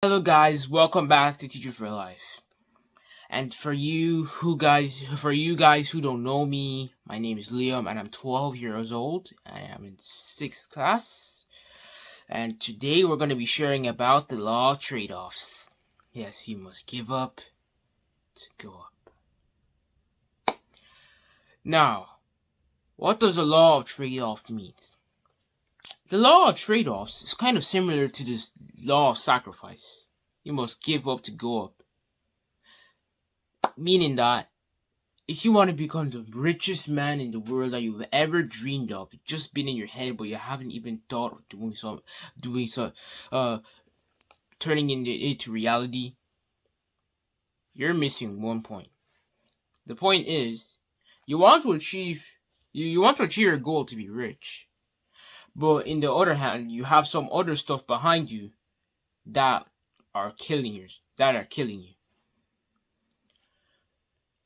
Hello guys, welcome back to Teachers for Life. And for you guys who don't know me, my name is Liam and I'm 12 years old. I am in 6th class. And today we're going to be sharing about the law of trade-offs. Yes, you must give up to go up. Now, what does the law of trade-off mean? The law of trade-offs is kind of similar to the law of sacrifice. You must give up to go up. Meaning that if you want to become the richest man in the world that you've ever dreamed of, it's just been in your head, but you haven't even thought of turning it into reality, you're missing one point. The point is, you want to achieve your goal to be rich, but in the other hand, you have some other stuff behind you that are killing you.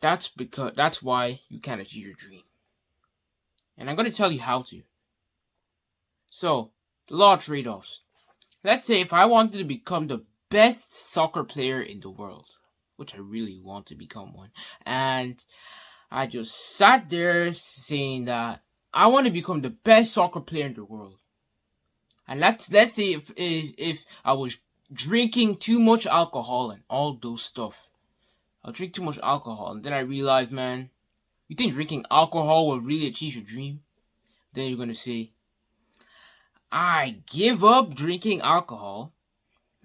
That's why you can't achieve your dream. And I'm going to tell you how to. So, the law of trade-offs. Let's say if I wanted to become the best soccer player in the world, which I really want to become one, and I just sat there saying that I want to become the best soccer player in the world. And let's say if I was drinking too much alcohol and all those stuff. I'll drink too much alcohol, and then I realized, man, you think drinking alcohol will really achieve your dream? Then you're gonna say, I give up drinking alcohol,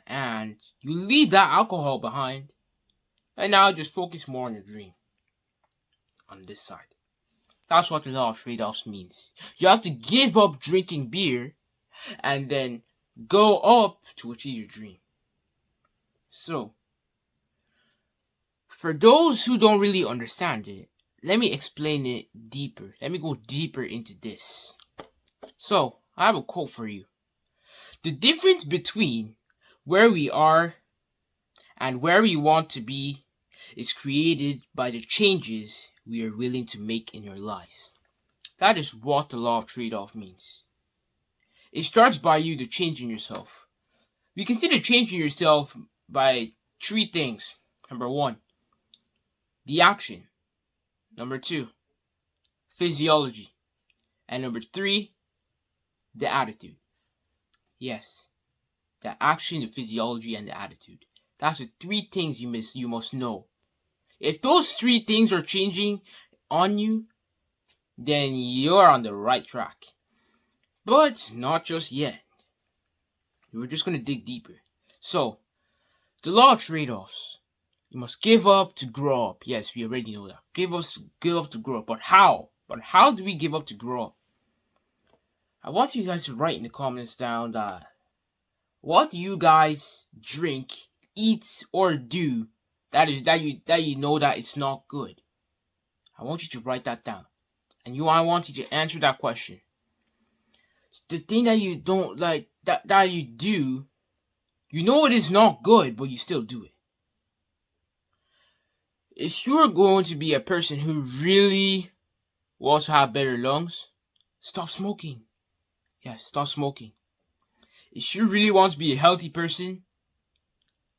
and you leave that alcohol behind, and now just focus more on your dream. On this side. That's what the law of trade-offs means. You have to give up drinking beer, and then go up to achieve your dream. So, for those who don't really understand it, let me explain it deeper. Let me go deeper into this. So, I have a quote for you. The difference between where we are and where we want to be is created by the changes we are willing to make in your lives. That is what the law of trade-off means. It starts by you to changing yourself. You consider changing yourself by 3 things. Number 1, the action. Number 2, physiology. And number 3, the attitude. Yes, the action, the physiology, and the attitude. That's the 3 things you must know. If those 3 things are changing on you, then you're on the right track. But not just yet. We're just going to dig deeper. So, the law of trade-offs. You must give up to grow up. Yes, we already know that. Give up to grow up. But how? But how do we give up to grow up? I want you guys to write in the comments down that what do you guys drink, eat, or do that you know that it's not good. I want you to write that down. And I want you to answer that question. The thing that you don't like, that you do, you know it is not good, but you still do it. If you're going to be a person who really wants to have better lungs, stop smoking. Yes, stop smoking. If you really want to be a healthy person,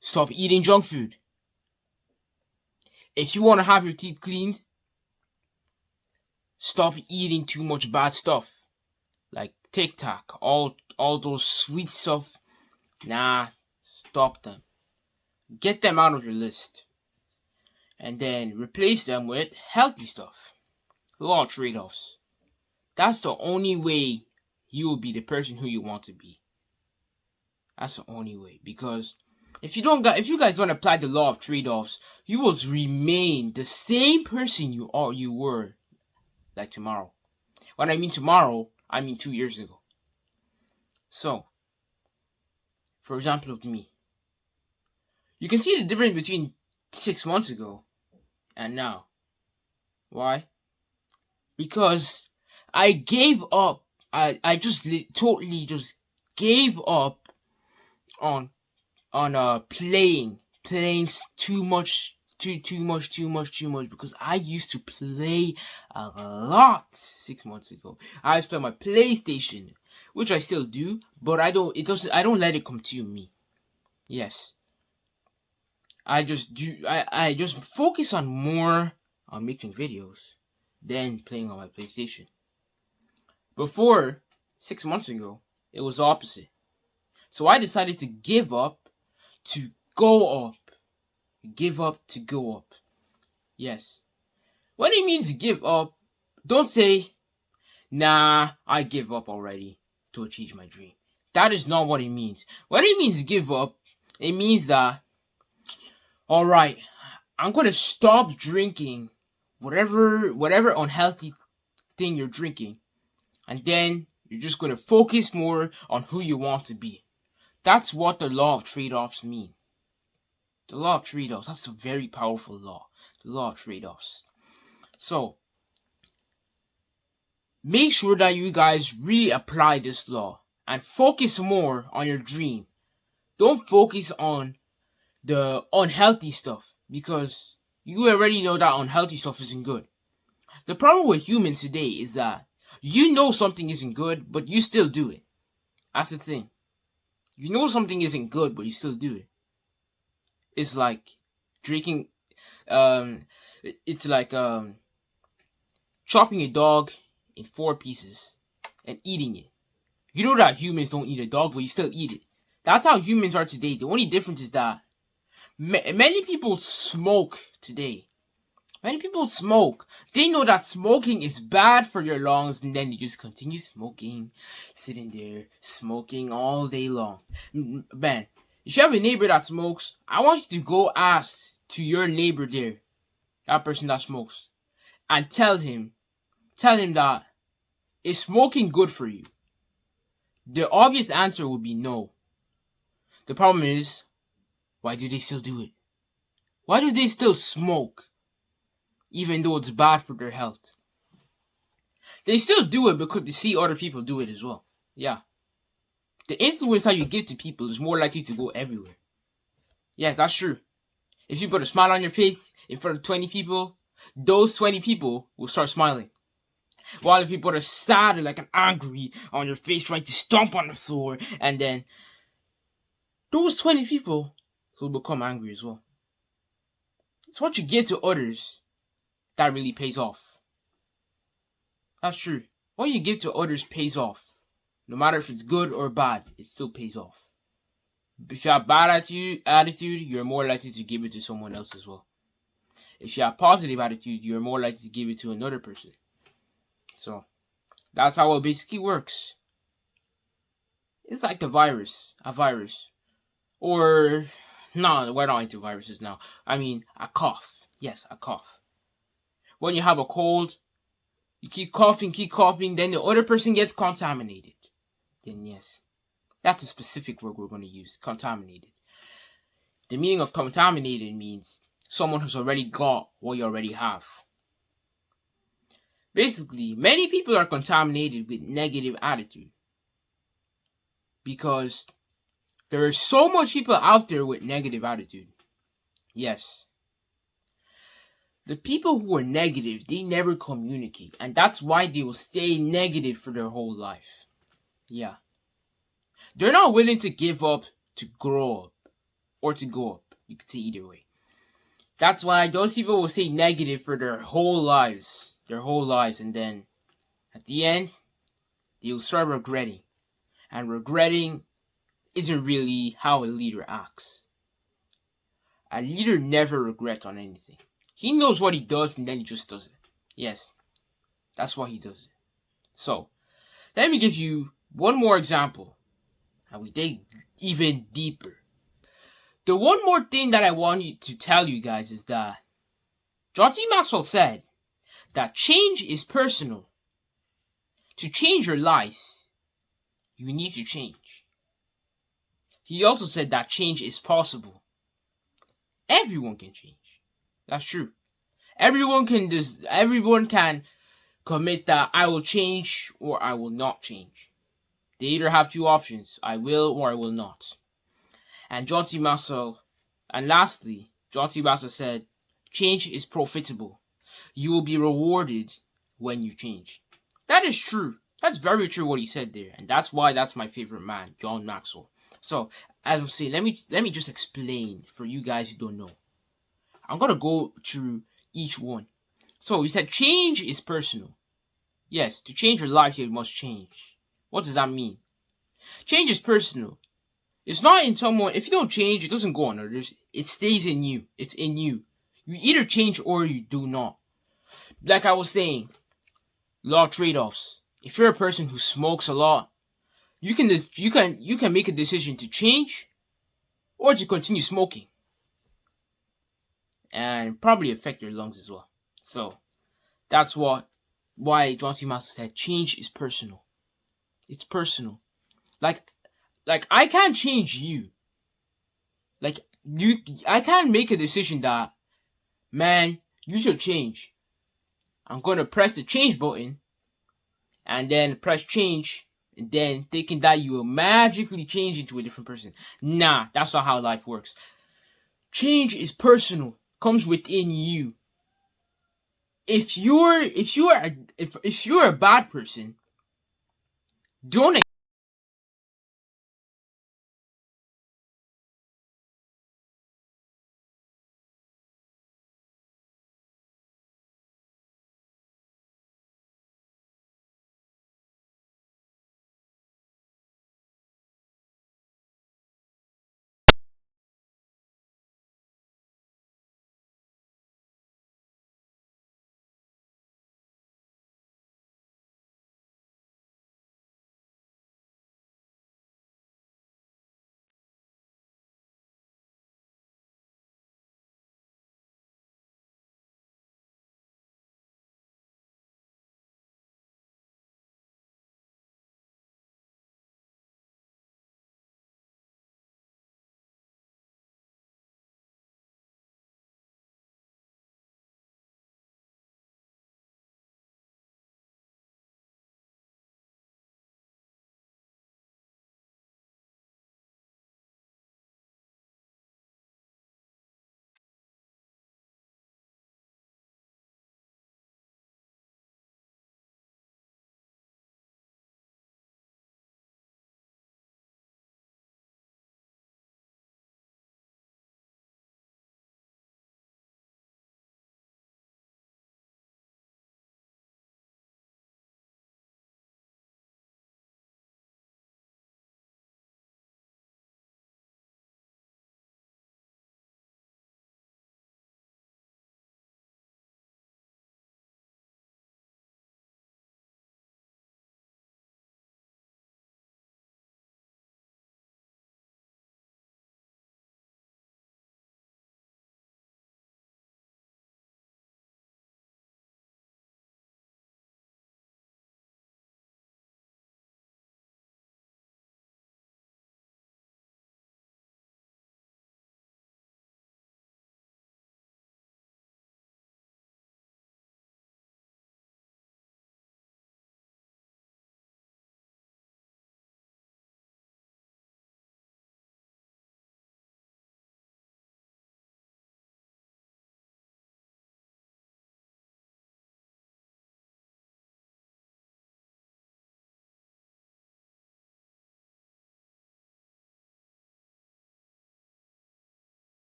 stop eating junk food. If you want to have your teeth cleaned, stop eating too much bad stuff. Like Tic Tac, all those sweet stuff. Nah, stop them. Get them out of your list. And then replace them with healthy stuff. Law of trade-offs. That's the only way you will be the person who you want to be. That's the only way. Because if you guys don't apply the law of trade-offs, you will remain the same person you were like tomorrow. When I mean tomorrow, I mean 2 years ago. So, for example of me, you can see the difference between 6 months ago and now. Why? Because I gave up. I just totally just gave up on playing too much because I used to play a lot 6 months ago. I used to play my PlayStation, which I still do, but I don't let it consume me. Yes. I just focus on more on making videos than playing on my PlayStation. Before, 6 months ago, it was opposite. So I decided to give up to go up. Give up to go up. Yes. When it means give up, don't say, nah, I give up already to achieve my dream. That is not what it means. When it means give up, it means that, alright, I'm gonna stop drinking whatever unhealthy thing you're drinking, and then you're just gonna focus more on who you want to be. That's what the law of trade-offs mean. The law of trade-offs, that's a very powerful law. The law of trade-offs. So, make sure that you guys really apply this law and focus more on your dream. Don't focus on the unhealthy stuff, because you already know that unhealthy stuff isn't good. The problem with humans today is that you know something isn't good, but you still do it. That's the thing. You know something isn't good, but you still do it. It's like drinking, it's like chopping a dog in 4 pieces and eating it. You know that humans don't eat a dog, but you still eat it. That's how humans are today. The only difference is that many people smoke today. Many people smoke. They know that smoking is bad for your lungs, and then you just continue smoking, sitting there, smoking all day long. Man, if you have a neighbor that smokes, I want you to go ask to your neighbor there, that person that smokes, and tell him that, is smoking good for you? The obvious answer would be no. The problem is, why do they still do it? Why do they still smoke, even though it's bad for their health? They still do it because they see other people do it as well. Yeah. The influence that you give to people is more likely to go everywhere. Yes, that's true. If you put a smile on your face in front of 20 people, those 20 people will start smiling. While if you put a sad or like an angry on your face trying to stomp on the floor, and then those 20 people will become angry as well. It's what you give to others that really pays off. That's true. What you give to others pays off. No matter if it's good or bad, it still pays off. If you have bad attitude, you're more likely to give it to someone else as well. If you have positive attitude, you're more likely to give it to another person. So, that's how it basically works. It's like a virus. Or, no, we're not into viruses now. I mean, a cough. Yes, a cough. When you have a cold, you keep coughing, then the other person gets contaminated. Then yes, that's a specific word we're going to use, contaminated. The meaning of contaminated means someone who's already got what you already have. Basically, many people are contaminated with negative attitude, because there are so much people out there with negative attitude. Yes. The people who are negative, they never communicate, and that's why they will stay negative for their whole life. Yeah. They're not willing to give up to grow up or to go up. You can see either way. That's why those people will stay negative for their whole lives. And then at the end, they'll start regretting. And regretting isn't really how a leader acts. A leader never regrets on anything. He knows what he does, and then he just does it. Yes, that's why he does it. So, let me give you one more example, and we dig even deeper. The one more thing that I want to tell you guys is that John C. Maxwell said that change is personal. To change your life, you need to change. He also said that change is possible. Everyone can change. That's true. Everyone can commit that I will change or I will not change. They either have 2 options, I will or I will not. And lastly, John C. Maxwell said, change is profitable. You will be rewarded when you change. That is true. That's very true what he said there. And that's why that's my favorite man, John Maxwell. So, as I was saying, let me just explain for you guys who don't know. I'm gonna go through each one. So we said change is personal. Yes, to change your life, you must change. What does that mean? Change is personal. It's not in someone. If you don't change, it doesn't go on others. It stays in you. It's in you. You either change or you do not. Like I was saying, law trade-offs. If you're a person who smokes a lot, you can make a decision to change or to continue smoking, and probably affect your lungs as well. So that's why John C. Maxwell said change is personal. It's personal. Like I can't change you. I can't make a decision that, man, you should change. I'm gonna press the change button, and then press change, and then thinking that you will magically change into a different person. Nah, that's not how life works. Change is personal, comes within you. If you're a bad person, don't